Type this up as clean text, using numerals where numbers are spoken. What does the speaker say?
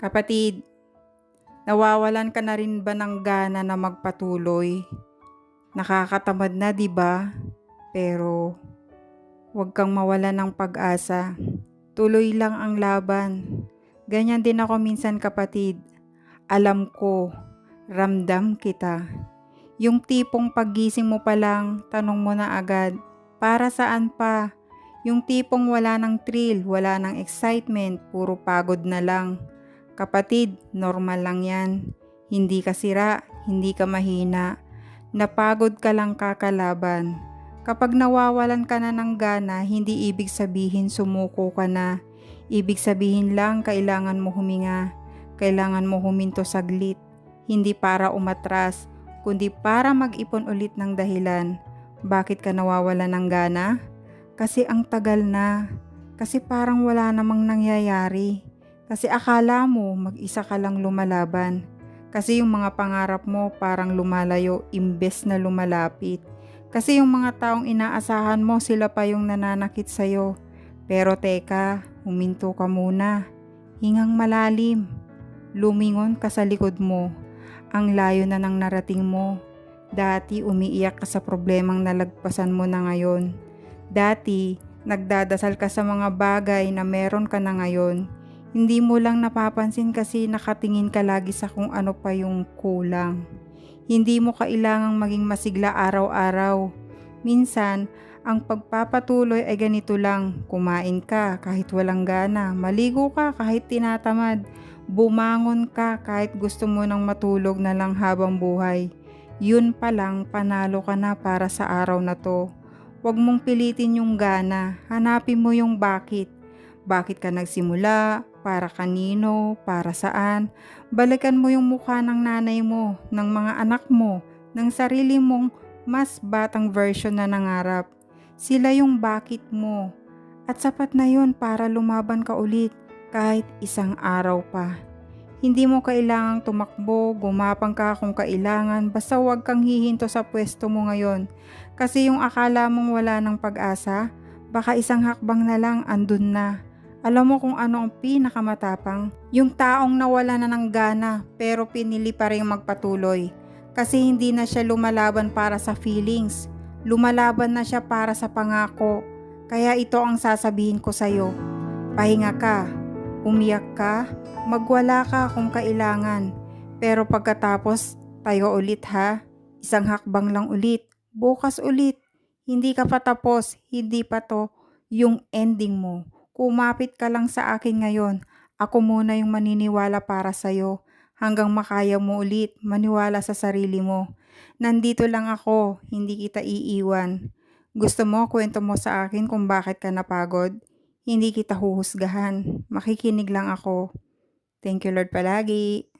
Kapatid, nawawalan ka na rin ba ng gana na magpatuloy? Nakakatamad na, 'di ba? Pero huwag kang mawalan ng pag-asa. Tuloy lang ang laban. Ganyan din ako minsan, kapatid. Alam ko, ramdam kita. Yung tipong paggising mo pa lang, tanong mo na agad, para saan pa? Yung tipong wala ng thrill, wala ng excitement, puro pagod na lang. Kapatid, normal lang yan. Hindi ka sira, hindi ka mahina. Napagod ka lang kakalaban. Kapag nawawalan ka na ng gana, hindi ibig sabihin sumuko ka na. Ibig sabihin lang kailangan mo huminga. Kailangan mo huminto saglit. Hindi para umatras, kundi para mag-ipon ulit ng dahilan. Bakit ka nawawalan ng gana? Kasi ang tagal na. Kasi parang wala namang nangyayari. Kasi akala mo mag-isa ka lang lumalaban. Kasi yung mga pangarap mo parang lumalayo imbes na lumalapit. Kasi yung mga taong inaasahan mo sila pa yung nananakit sa'yo. Pero teka, huminto ka muna. Hingang malalim. Lumingon ka sa likod mo. Ang layo na ng narating mo. Dati umiiyak ka sa problemang nalagpasan mo na ngayon. Dati nagdadasal ka sa mga bagay na meron ka na ngayon. Hindi mo lang napapansin kasi nakatingin ka lagi sa kung ano pa yung kulang. Hindi mo kailangang maging masigla araw-araw. Minsan, ang pagpapatuloy ay ganito lang. Kumain ka kahit walang gana. Maligo ka kahit tinatamad. Bumangon ka kahit gusto mo nang matulog na lang habang buhay. Yun pa lang, panalo ka na para sa araw na to. Huwag mong pilitin yung gana. Hanapin mo yung bakit. Bakit ka nagsimula? Para kanino? Para saan? Balikan mo yung mukha ng nanay mo, ng mga anak mo, ng sarili mong mas batang version na nangarap. Sila yung bakit mo. At sapat na yun para lumaban ka ulit kahit isang araw pa. Hindi mo kailangang tumakbo, gumapang ka kung kailangan, basta huwag kang hihinto sa pwesto mo ngayon. Kasi yung akala mong wala ng pag-asa, baka isang hakbang na lang andun na. Alam mo kung ano ang pinakamatapang? Yung taong nawala na ng gana pero pinili pa rin magpatuloy. Kasi hindi na siya lumalaban para sa feelings. Lumalaban na siya para sa pangako. Kaya ito ang sasabihin ko sa'yo. Pahinga ka, umiyak ka, magwala ka kung kailangan. Pero pagkatapos, tayo ulit ha. Isang hakbang lang ulit. Bukas ulit. Hindi ka pa tapos, hindi pa to yung ending mo. Kumapit ka lang sa akin ngayon. Ako muna yung maniniwala para sa'yo. Hanggang makaya mo ulit maniwala sa sarili mo. Nandito lang ako, hindi kita iiwan. Gusto mo, kwento mo sa akin kung bakit ka napagod? Hindi kita huhusgahan. Makikinig lang ako. Thank you Lord palagi.